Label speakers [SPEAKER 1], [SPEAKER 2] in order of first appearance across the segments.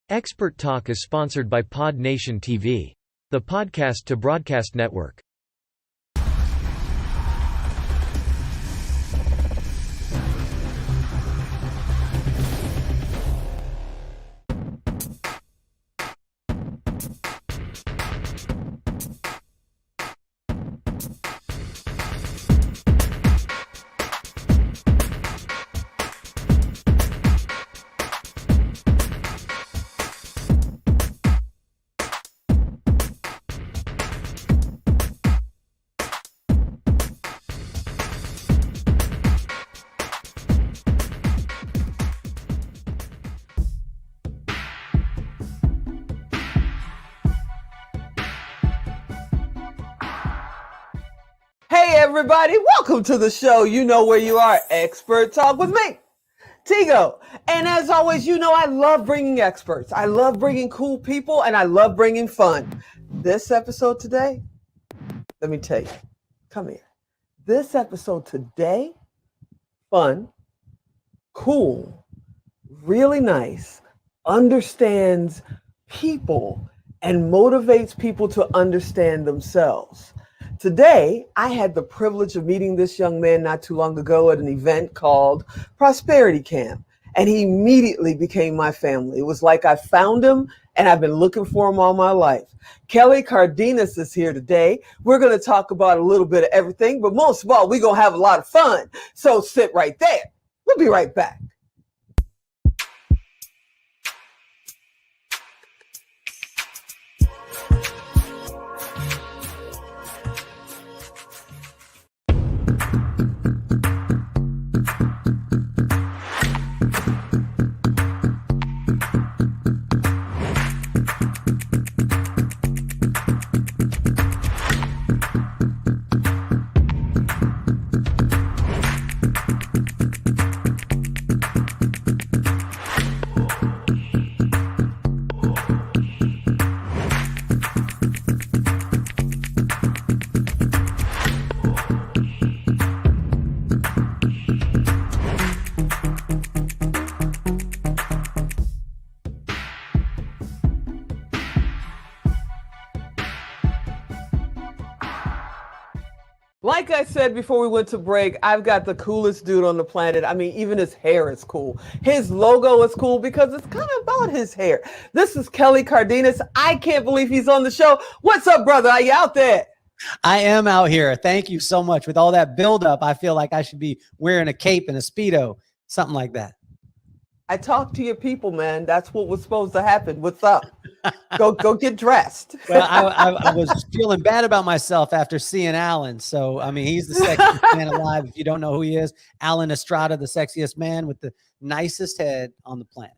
[SPEAKER 1] Expert Talk is sponsored by Pod Nation TV, the podcast to broadcast network.
[SPEAKER 2] Hey everybody, welcome to the show. You know where you are, Expert Talk with me, Tigo. And as always, you know I love bringing experts. I love bringing cool people, and I love bringing fun. This episode today, let me tell you, come here. This episode today, fun, cool, really nice, understands people and motivates people to understand themselves. Today, I had the privilege of meeting this young man not too long ago at an event called Prosperity Camp, and he immediately became my family. It was like I found him, and I've been looking for him all my life. Kelly Cardenas is here today. We're going to talk about a little bit of everything, but most of all, we're going to have a lot of fun. So sit right there. We'll be right back. Like I said before we went to break, I've got the coolest dude on the planet. I mean, even his hair is cool. His logo is cool because it's kind of about his hair. This is Kelly Cardenas. I can't believe he's on the show. What's up, brother? Are you out there?
[SPEAKER 3] I am out here. Thank you so much. With all that buildup, I feel like I should be wearing a cape and a Speedo, something like that.
[SPEAKER 2] I talk to your people, man. That's what was supposed to happen. What's up? Go get dressed.
[SPEAKER 3] Well, I was feeling bad about myself after seeing Alan. So, I mean, he's the sexiest man alive. If you don't know who he is, Alan Estrada, the sexiest man with the nicest head on the planet.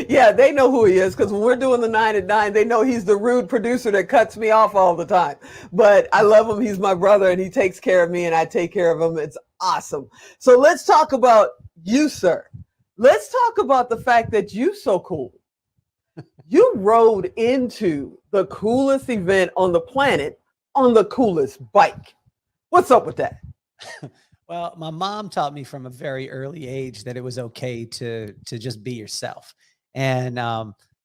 [SPEAKER 2] Yeah, they know who he is because when we're doing the 9 at 9, they know he's the rude producer that cuts me off all the time. But I love him. He's my brother, and he takes care of me, and I take care of him. It's awesome. So let's talk about you, sir. Let's talk about the fact that you're so cool. You rode into the coolest event on the planet on the coolest bike. What's up with that?
[SPEAKER 3] Well, my mom taught me from a very early age that it was okay to just be yourself. And,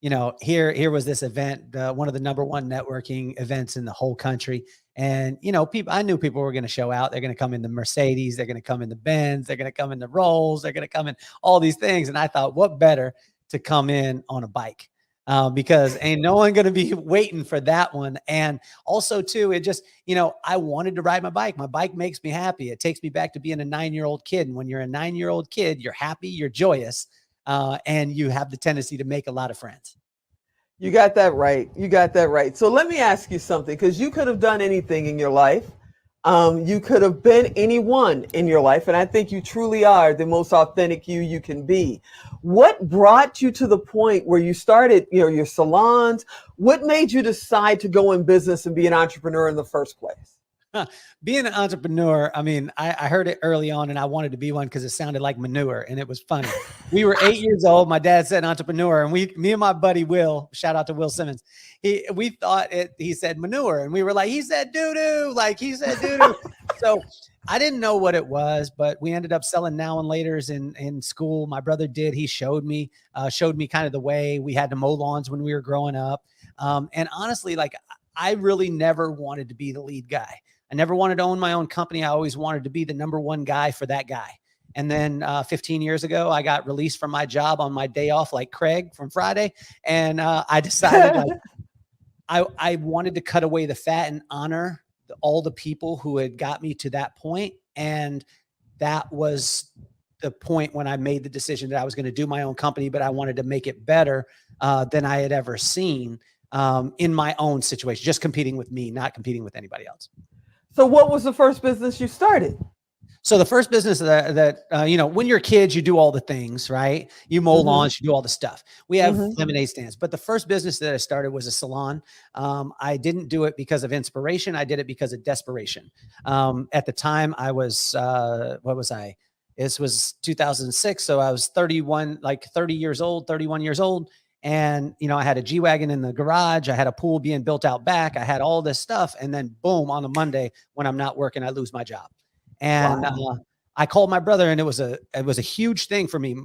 [SPEAKER 3] you know, here was this event, one of the #1 networking events in the whole country. And, you know, I knew people were going to show out. They're going to come in the Mercedes. They're going to come in the Benz. They're going to come in the Rolls. They're going to come in all these things. And I thought, what better to come in on a bike? Because ain't no one going to be waiting for that one. And also too, it just, you know, I wanted to ride my bike. My bike makes me happy. It takes me back to being a 9-year-old kid. And when you're a 9-year-old kid, you're happy, you're joyous, and you have the tendency to make a lot of friends.
[SPEAKER 2] You got that right. You got that right. So let me ask you something, because you could have done anything in your life. You could have been anyone in your life. And I think you truly are the most authentic you can be. What brought you to the point where you started, you know, your salons? What made you decide to go in business and be an entrepreneur in the first place?
[SPEAKER 3] Being an entrepreneur, I mean, I heard it early on and I wanted to be one because it sounded like manure and it was funny. We were 8 years old. My dad said entrepreneur, and me and my buddy Will, shout out to Will Simmons. He said manure, and we were like, he said doo-doo, like he said doo-doo. So I didn't know what it was, but we ended up selling now and laters in school. My brother did. He showed me kind of the way. We had to mow lawns when we were growing up. And honestly, like I really never wanted to be the lead guy. I never wanted to own my own company. I always wanted to be the number one guy for that guy. And then 15 years ago, I got released from my job on my day off, like Craig from Friday. And I decided like I wanted to cut away the fat and honor all the people who had got me to that point. And that was the point when I made the decision that I was going to do my own company, but I wanted to make it better than I had ever seen in my own situation, just competing with me, not competing with anybody else.
[SPEAKER 2] So what was the first business you started?
[SPEAKER 3] So the first business that you know, when you're kids, you do all the things, right? You mow lawns, you do all the stuff. We have lemonade stands, but the first business that I started was a salon. I didn't do it because of inspiration. I did it because of desperation. At the time I was, what was I? This was 2006. So I was 31 years old. And, you know, I had a G-Wagon in the garage. I had a pool being built out back. I had all this stuff. And then boom, on a Monday when I'm not working, I lose my job. And I called my brother, and it was a huge thing for me.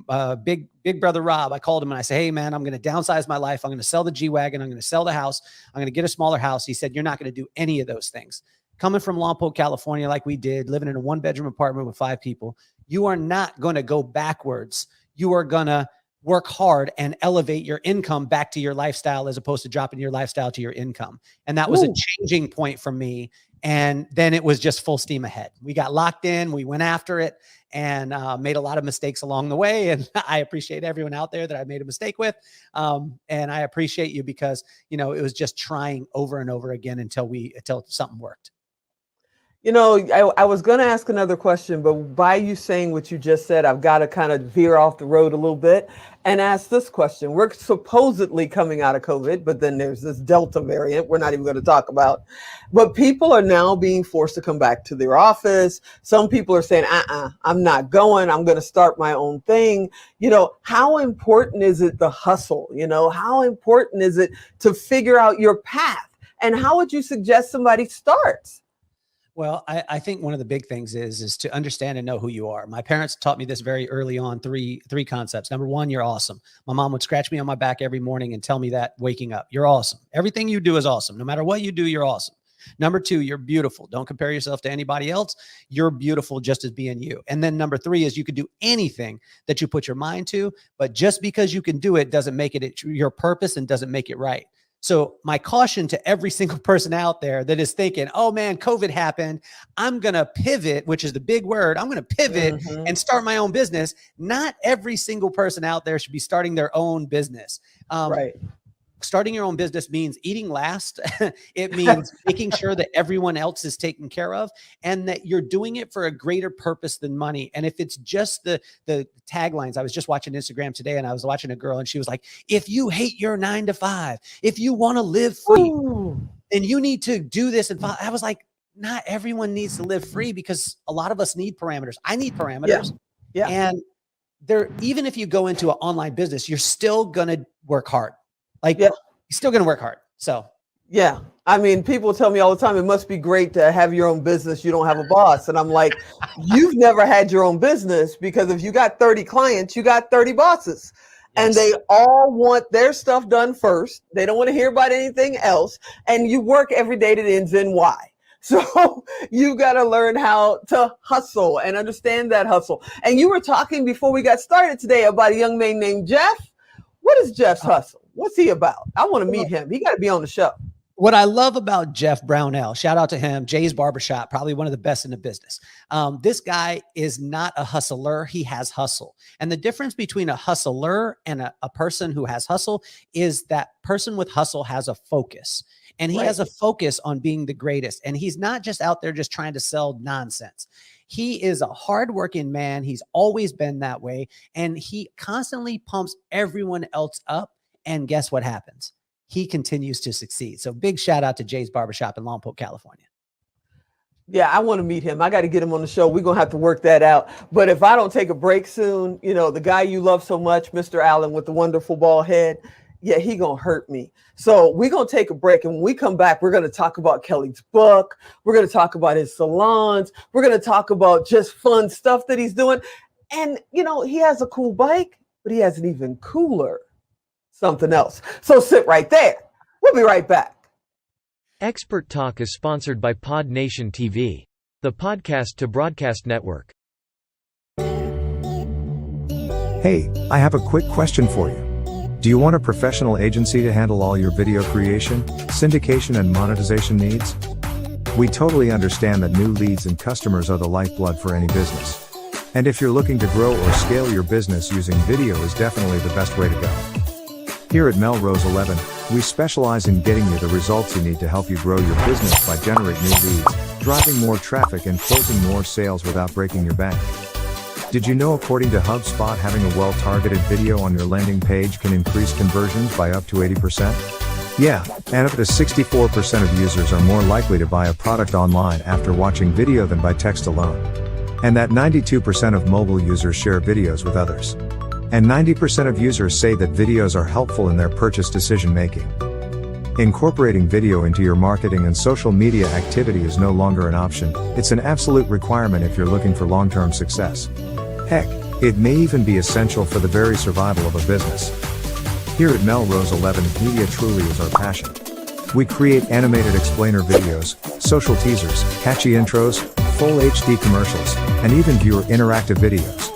[SPEAKER 3] Big brother Rob, I called him and I said, hey man, I'm going to downsize my life. I'm going to sell the G-Wagon. I'm going to sell the house. I'm going to get a smaller house. He said, you're not going to do any of those things. Coming from Lompoc, California, like we did, living in a 1-bedroom apartment with 5 people, you are not going to go backwards. You are going to work hard and elevate your income back to your lifestyle as opposed to dropping your lifestyle to your income. And that was a changing point for me. And then it was just full steam ahead. We got locked in, we went after it, and made a lot of mistakes along the way. And I appreciate everyone out there that I made a mistake with. And I appreciate you because, you know, it was just trying over and over again until something worked.
[SPEAKER 2] You know, I was going to ask another question, but by you saying what you just said, I've got to kind of veer off the road a little bit and ask this question. We're supposedly coming out of COVID, but then there's this Delta variant we're not even going to talk about. But people are now being forced to come back to their office. Some people are saying, I'm not going. I'm going to start my own thing. You know, how important is it, the hustle? You know, how important is it to figure out your path? And how would you suggest somebody starts?
[SPEAKER 3] Well, I think one of the big things is to understand and know who you are. My parents taught me this very early on, three concepts. Number one, you're awesome. My mom would scratch me on my back every morning and tell me that waking up, you're awesome. Everything you do is awesome. No matter what you do, you're awesome. Number two, you're beautiful. Don't compare yourself to anybody else. You're beautiful just as being you. And then number three is you can do anything that you put your mind to, but just because you can do it doesn't make it your purpose and doesn't make it right. So my caution to every single person out there that is thinking, oh man, COVID happened, I'm going to pivot, which is the big word. I'm going to pivot and start my own business. Not every single person out there should be starting their own business.
[SPEAKER 2] Right.
[SPEAKER 3] Starting your own business means eating last. It means making sure that everyone else is taken care of and that you're doing it for a greater purpose than money. And if it's just the taglines, I was just watching Instagram today and I was watching a girl and she was like, if you hate your 9 to 5, if you want to live free, then you need to do this. And I was like, not everyone needs to live free because a lot of us need parameters. I need parameters. Yeah. And even if you go into an online business, you're still going to work hard. You're still going to work hard. So,
[SPEAKER 2] yeah. I mean, people tell me all the time, it must be great to have your own business. You don't have a boss. And I'm like, you've never had your own business because if you got 30 clients, you got 30 bosses. Yes. And they all want their stuff done first. They don't want to hear about anything else. And you work every day that ends in Y. So you got to learn how to hustle and understand that hustle. And you were talking before we got started today about a young man named Jeff. What is Jeff's hustle? What's he about? I want to meet him. He got to be on the show.
[SPEAKER 3] What I love about Jeff Brownell, shout out to him, Jay's Barbershop, probably one of the best in the business. This guy is not a hustler. He has hustle. And the difference between a hustler and a person who has hustle is that person with hustle has a focus. And he has a focus on being the greatest. And he's not just out there just trying to sell nonsense. He is a hardworking man. He's always been that way. And he constantly pumps everyone else up. And guess what happens? He continues to succeed. So big shout out to Jay's Barbershop in Lompoc, California.
[SPEAKER 2] Yeah, I want to meet him. I got to get him on the show. We're going to have to work that out. But if I don't take a break soon, you know, the guy you love so much, Mr. Allen with the wonderful bald head, yeah, he gonna hurt me. So we're gonna take a break, and when we come back, we're gonna talk about Kelly's book. We're gonna talk about his salons. We're gonna talk about just fun stuff that he's doing. And he has a cool bike, but he has an even cooler something else. So sit right there. We'll be right back.
[SPEAKER 1] Expert Talk is sponsored by Pod Nation TV, the podcast to broadcast network.
[SPEAKER 4] Hey, I have a quick question for you. Do you want a professional agency to handle all your video creation, syndication, and monetization needs? We totally understand that new leads and customers are the lifeblood for any business. And if you're looking to grow or scale your business, using video is definitely the best way to go. Here at Melrose 11, we specialize in getting you the results you need to help you grow your business by generating new leads, driving more traffic, and closing more sales without breaking your bank. Did you know, according to HubSpot, having a well-targeted video on your landing page can increase conversions by up to 80%? Yeah, and up to 64% of users are more likely to buy a product online after watching video than by text alone. And that 92% of mobile users share videos with others. And 90% of users say that videos are helpful in their purchase decision making. Incorporating video into your marketing and social media activity is no longer an option, it's an absolute requirement if you're looking for long-term success. Heck, it may even be essential for the very survival of a business. Here at Melrose 11, media truly is our passion. We create animated explainer videos, social teasers, catchy intros, full HD commercials, and even viewer interactive videos.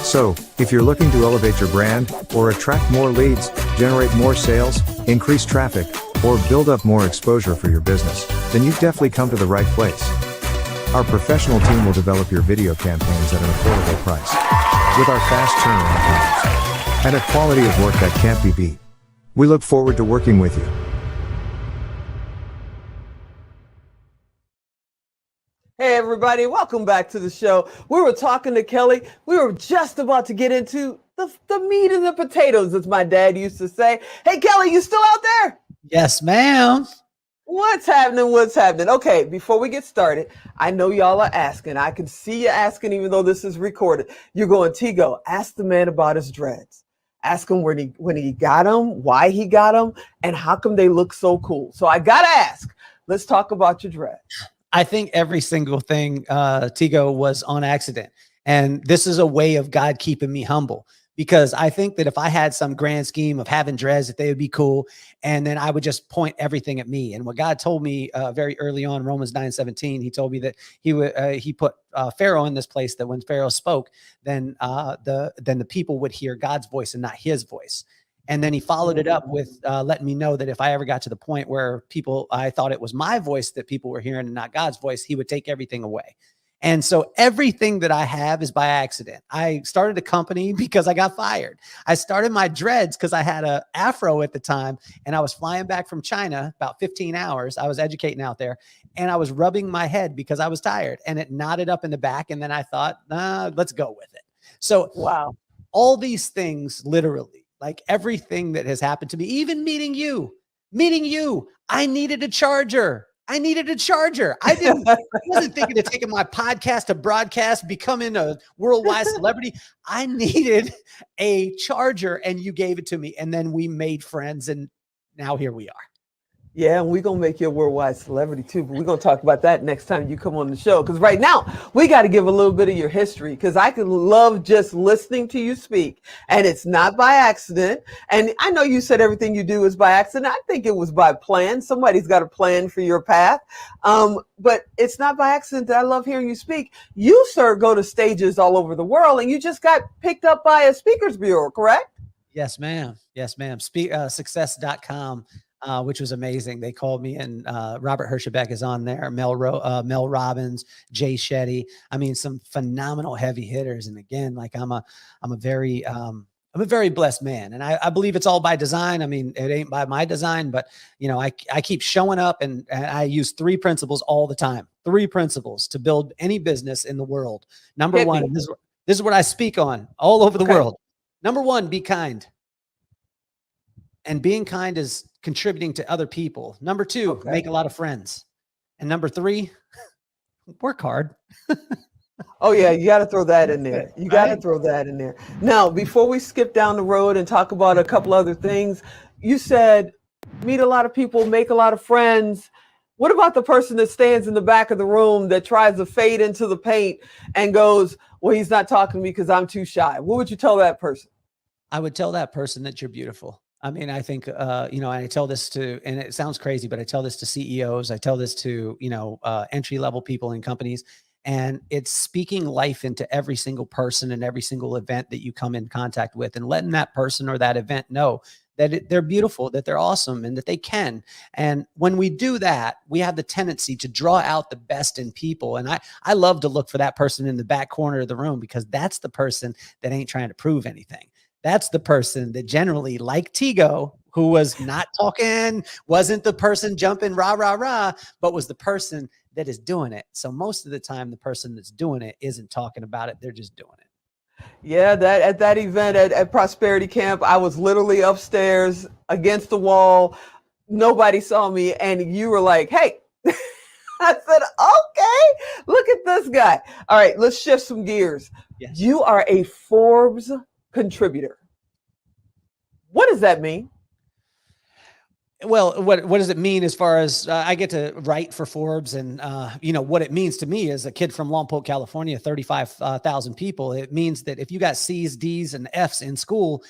[SPEAKER 4] So, if you're looking to elevate your brand, or attract more leads, generate more sales, increase traffic, or build up more exposure for your business, then you've definitely come to the right place. Our professional team will develop your video campaigns at an affordable price, with our fast turnaround times, and a quality of work that can't be beat. We look forward to working with you.
[SPEAKER 2] Hey everybody, welcome back to the show. We were talking to Kelly. We were just about to get into the meat and the potatoes, as my dad used to say. Hey Kelly, you still out there?
[SPEAKER 3] Yes, ma'am.
[SPEAKER 2] What's happening? What's happening? Okay, before we get started, I know y'all are asking. I can see you asking, even though this is recorded. You're going, Tigo, ask the man about his dreads. Ask him when he got them, why he got them, and how come they look so cool. So I gotta ask. Let's talk about your dreads.
[SPEAKER 3] I think every single thing, Tigo, was on accident. And this is a way of God keeping me humble, because I think that if I had some grand scheme of having dreads, that they would be cool. And then I would just point everything at me. And what God told me very early on, Romans 9:17, he told me that he put Pharaoh in this place, that when Pharaoh spoke, then the people would hear God's voice and not his voice. And then he followed it up with letting me know that if I ever got to the point where I thought it was my voice that people were hearing and not God's voice, he would take everything away. And so everything that I have is by accident. I started a company because I got fired. I started my dreads because I had an afro at the time, and I was flying back from China about 15 hours. I was educating out there, and I was rubbing my head because I was tired, and it knotted up in the back. And then I thought, let's go with it. So
[SPEAKER 2] Wow.
[SPEAKER 3] all these things, literally, like everything that has happened to me, even meeting you, I needed a charger. I wasn't thinking of taking my podcast to broadcast, becoming a worldwide celebrity. I needed a charger, and you gave it to me. And then we made friends, and now here we are.
[SPEAKER 2] Yeah, and we're going to make you a worldwide celebrity too, but we're going to talk about that next time you come on the show. Because right now, we got to give a little bit of your history, because I could love just listening to you speak, and it's not by accident. And I know you said everything you do is by accident. I think it was by plan. Somebody's got a plan for your path. But it's not by accident that I love hearing you speak. You, sir, go to stages all over the world, and you just got picked up by a speakers bureau, correct?
[SPEAKER 3] Yes, ma'am. Success.com. Which was amazing. They called me, and Robert Herschelbeck is on there, Mel Robbins, Jay Shetty. I mean, some phenomenal heavy hitters. And again, like I'm a very blessed man, and I believe it's all by design. I mean, it ain't by my design, but I keep showing up, and I use 3 principles all the time. 3 principles to build any business in the world. Number one, this is what I speak on all over the world. Number 1, be kind. And being kind is contributing to other people. Number 2, make a lot of friends. And number 3, work hard.
[SPEAKER 2] Oh yeah, you got to throw that in there. You got to
[SPEAKER 3] Right?
[SPEAKER 2] throw that in there. Now, before we skip down the road and talk about a couple other things, you said meet a lot of people, make a lot of friends. What about the person that stands in the back of the room that tries to fade into the paint and goes, "Well, he's not talking to me because I'm too shy." What would you tell that person?
[SPEAKER 3] I would tell that person that you're beautiful. I mean, I think, you know, I tell this to, and it sounds crazy, but I tell this to CEOs. I tell this to, you know, entry-level people in companies, and it's speaking life into every single person and every single event that you come in contact with, and letting that person or that event know that they're beautiful, that they're awesome, and that they can. And when we do that, we have the tendency to draw out the best in people. And I love to look for that person in the back corner of the room, because that's the person that ain't trying to prove anything. That's the person that generally, like Tigo, who was not talking, wasn't the person jumping rah, rah, rah, but was the person that is doing it. So most of the time, the person that's doing it isn't talking about it. They're just doing it.
[SPEAKER 2] Yeah, that at that event at Prosperity Camp, I was literally upstairs against the wall. Nobody saw me, and you were like, "Hey." I said, "Okay, look at this guy." All right, let's shift some gears.
[SPEAKER 3] Yes.
[SPEAKER 2] You are a Forbes contributor. What does that mean?
[SPEAKER 3] Well, what does it mean as far as I get to write for Forbes, and you know what it means to me as a kid from Lompoc, California, 35,000 people. It means that if you got C's, D's, and F's in school,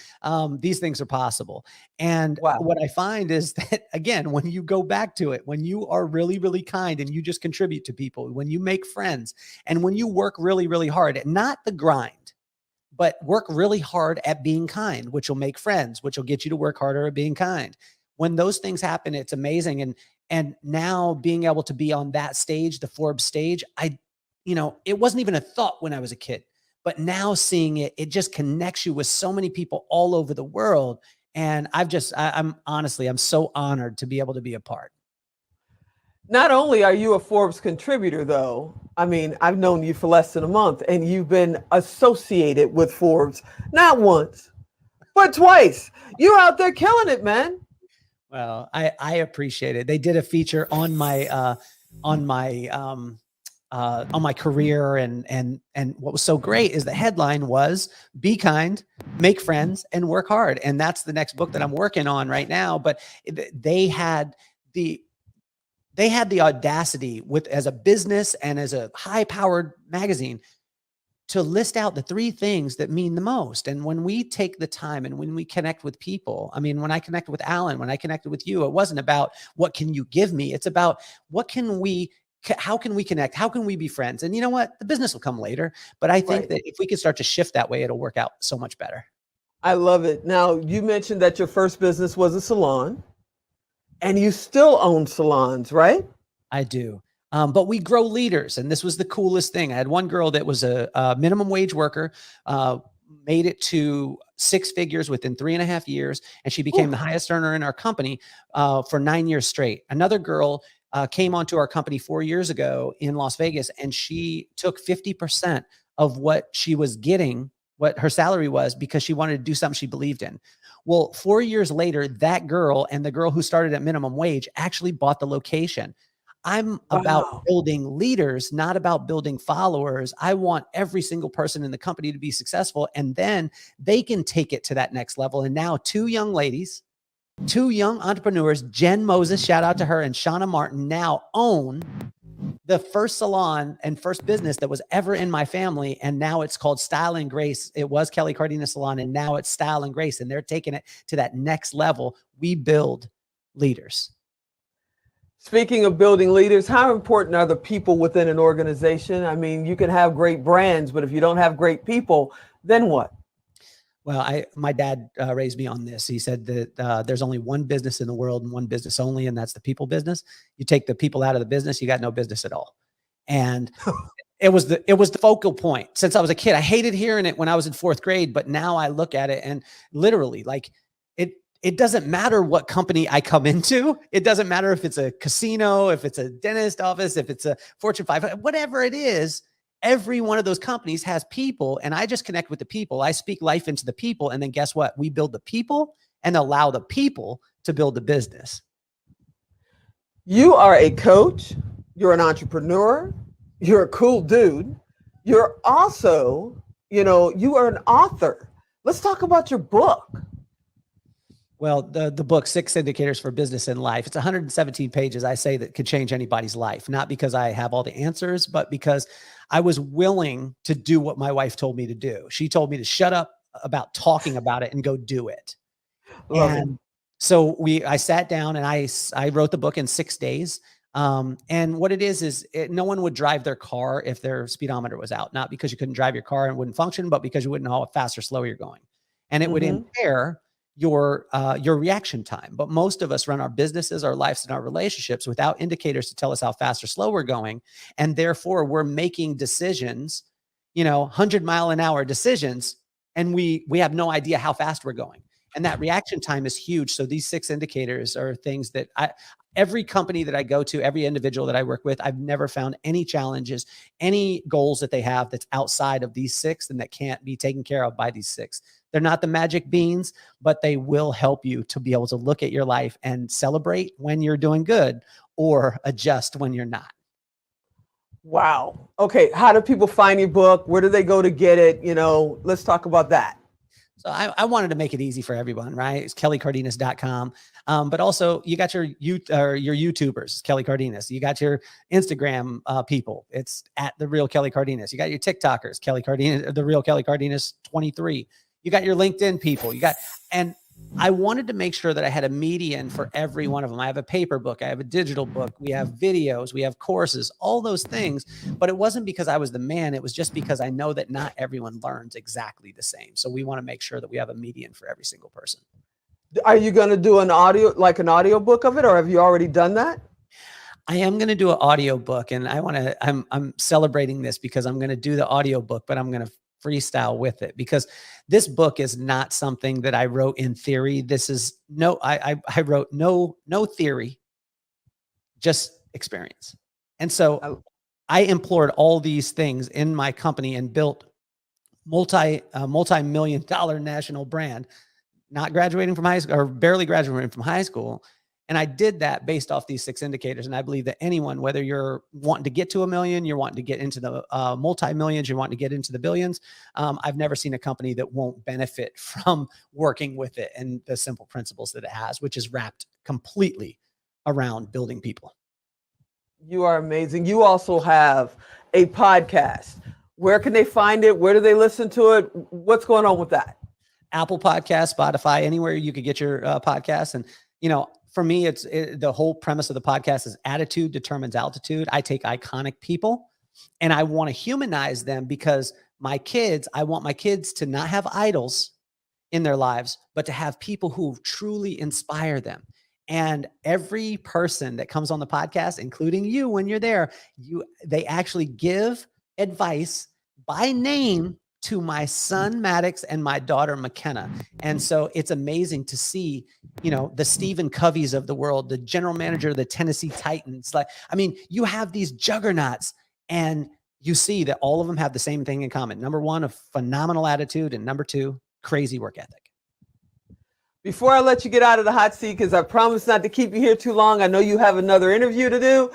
[SPEAKER 3] these things are possible. And
[SPEAKER 2] Wow.
[SPEAKER 3] what I find is that, again, when you go back to it, when you are really, really kind and you just contribute to people, when you make friends, and when you work really, really hard, not the grind, but work really hard at being kind, which will make friends, which will get you to work harder at being kind. When those things happen, it's amazing. And now being able to be on that stage, the Forbes stage, you know, it wasn't even a thought when I was a kid, but now seeing it, it just connects you with so many people all over the world. And I'm honestly, I'm so honored to be able to be a part.
[SPEAKER 2] Not only are you a Forbes contributor, though, I mean, I've known you for less than a month, and you've been associated with Forbes not once, but twice. You're out there killing it, man.
[SPEAKER 3] Well, I appreciate it. They did a feature on my career, and what was so great is the headline was "Be kind, make friends, and work hard." And that's the next book that I'm working on right now. But they had the audacity, with, as a business and as a high-powered magazine, to list out the 3 things that mean the most. And when we take the time and when we connect with people, I mean, when I connected with Alan, when I connected with you, it wasn't about what can you give me? It's about how can we connect? How can we be friends? And you know what? The business will come later. But I think that if we could start to shift that way, it'll work out so much better.
[SPEAKER 2] I love it. Now, you mentioned that your first business was a salon, and you still own salons, right?
[SPEAKER 3] I do. But we grow leaders. And this was the coolest thing. I had one girl that was a minimum wage worker, made it to 6 figures within 3.5 years. And she became the highest earner in our company for 9 years straight. Another girl came onto our company 4 years ago in Las Vegas, and she took 50% of what she was getting, what her salary was, because she wanted to do something she believed in. Well, 4 years later, that girl and the girl who started at minimum wage actually bought the location. I'm about building leaders, not about building followers. I want every single person in the company to be successful, and then they can take it to that next level. And now 2 young ladies, 2 young entrepreneurs, Jen Moses, shout out to her, and Shauna Martin, now own the first salon and first business that was ever in my family. And now it's called Style and Grace. It was Kelly Cardenas Salon, and now it's Style and Grace. And they're taking it to that next level. We build leaders.
[SPEAKER 2] Speaking of building leaders, how important are the people within an organization? I mean, you can have great brands, but if you don't have great people, then what?
[SPEAKER 3] Well, my dad raised me on this. He said that there's only one business in the world and one business only, and that's the people business. You take the people out of the business, you got no business at all. And it was the focal point since I was a kid. I hated hearing it when I was in 4th grade, but now I look at it and literally, like, it doesn't matter what company I come into. It doesn't matter if it's a casino, if it's a dentist office, if it's a Fortune 500, whatever it is. Every one of those companies has people, and I just connect with the people. I speak life into the people, and then guess what? We build the people and allow the people to build the business.
[SPEAKER 2] You are a coach. You're an entrepreneur. You're a cool dude. You're also, you are an author. Let's talk about your book.
[SPEAKER 3] Well, the book, 6 Indicators for Business and Life, it's 117 pages, I say, that could change anybody's life, not because I have all the answers, but because I was willing to do what my wife told me to do. She told me to shut up about talking about it and go do it.
[SPEAKER 2] Love it.
[SPEAKER 3] And so I sat down and I wrote the book in 6 days. And what it is no one would drive their car if their speedometer was out, not because you couldn't drive your car and it wouldn't function, but because you wouldn't know how fast or slow you're going. And it would impair your reaction time. But most of us run our businesses, our lives, and our relationships without indicators to tell us how fast or slow we're going. And therefore we're making decisions, 100-mile-an-hour decisions, and we have no idea how fast we're going. And that reaction time is huge. So these 6 indicators are things that every company that I go to, every individual that I work with, I've never found any challenges, any goals that they have that's outside of these 6 and that can't be taken care of by these 6. They're not the magic beans, but they will help you to be able to look at your life and celebrate when you're doing good or adjust when you're not.
[SPEAKER 2] Wow. Okay. How do people find your book? Where do they go to get it? Let's talk about that.
[SPEAKER 3] So I wanted to make it easy for everyone, right? It's kellycardenas.com. But also you got your YouTubers, Kelly Cardenas. You got your Instagram people. It's at The Real Kelly Cardenas. You got your TikTokers, Kelly Cardenas, The Real Kelly Cardenas 23. You got your LinkedIn people. And I wanted to make sure that I had a median for every one of them. I have a paper book. I have a digital book. We have videos. We have courses, all those things. But it wasn't because I was the man. It was just because I know that not everyone learns exactly the same. So we want to make sure that we have a median for every single person.
[SPEAKER 2] Are you going to do an audio book of it, or have you already done that?
[SPEAKER 3] I am going to do an audio book, and I'm celebrating this because I'm going to do the audio book, but I'm going to freestyle with it, because this book is not something that I wrote in theory. This is I wrote no theory, just experience. And so I implored all these things in my company and built multi-million-dollar national brand, not graduating from high school or barely graduating from high school. And I did that based off these 6 indicators. And I believe that anyone, whether you're wanting to get to $1 million, you're wanting to get into the multi-millions, you're wanting to get into the billions, I've never seen a company that won't benefit from working with it and the simple principles that it has, which is wrapped completely around building people.
[SPEAKER 2] You are amazing. You also have a podcast. Where can they find it? Where do they listen to it? What's going on with that?
[SPEAKER 3] Apple Podcasts, Spotify, anywhere you could get your podcast. And, for me, the whole premise of the podcast is attitude determines altitude. I take iconic people and I want to humanize them, because I want my kids to not have idols in their lives, but to have people who truly inspire them. And every person that comes on the podcast, including you, when you're there, they actually give advice by name to my son Maddox and my daughter McKenna. And so it's amazing to see, the Stephen Coveys of the world, the general manager of the Tennessee Titans. You have these juggernauts, and you see that all of them have the same thing in common. Number 1, a phenomenal attitude, and number 2, crazy work ethic.
[SPEAKER 2] Before I let you get out of the hot seat, because I promise not to keep you here too long, I know you have another interview to do.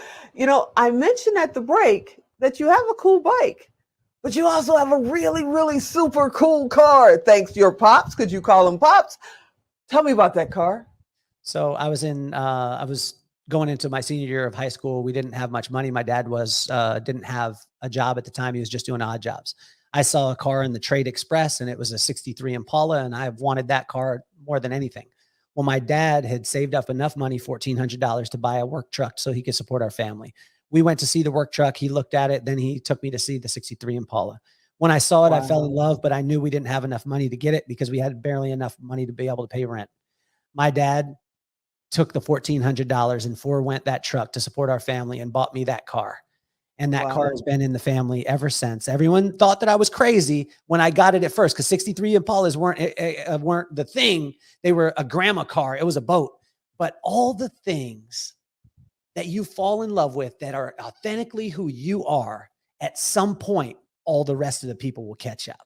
[SPEAKER 2] I mentioned at the break that you have a cool bike, but you also have a really, really super cool car, thanks to your pops. Could you call them pops? Tell me about that car.
[SPEAKER 3] So I was going into my senior year of high school. We didn't have much money. My dad didn't have a job at the time. He was just doing odd jobs. I saw a car in the Trade Express, and it was a 63 Impala, and I've wanted that car more than anything. Well, my dad had saved up enough money, $1,400, to buy a work truck so he could support our family. We went to see the work truck. He looked at it. Then he took me to see the 63 Impala. When I saw it, I fell in love, but I knew we didn't have enough money to get it because we had barely enough money to be able to pay rent. My dad took the $1,400 and forewent that truck to support our family and bought me that car. And that car has been in the family ever since. Everyone thought that I was crazy when I got it at first, because 63 Impalas weren't the thing. They were a grandma car. It was a boat. But all the things that you fall in love with that are authentically who you are, at some point, all the rest of the people will catch up.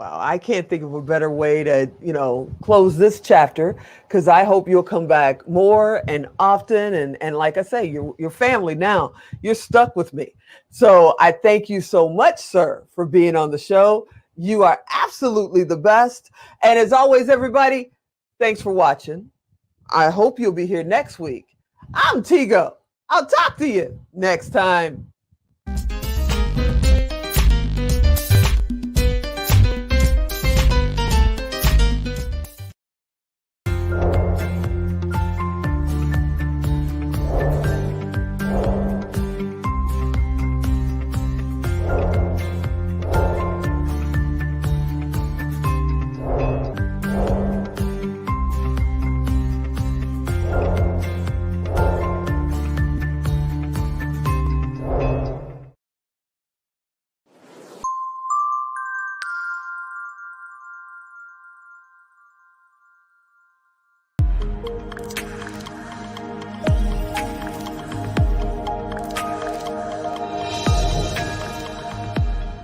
[SPEAKER 2] Wow, I can't think of a better way to, close this chapter, because I hope you'll come back more and often. And like I say, you're family now. You're stuck with me. So I thank you so much, sir, for being on the show. You are absolutely the best. And as always, everybody, thanks for watching. I hope you'll be here next week. I'm Tigo. I'll talk to you next time.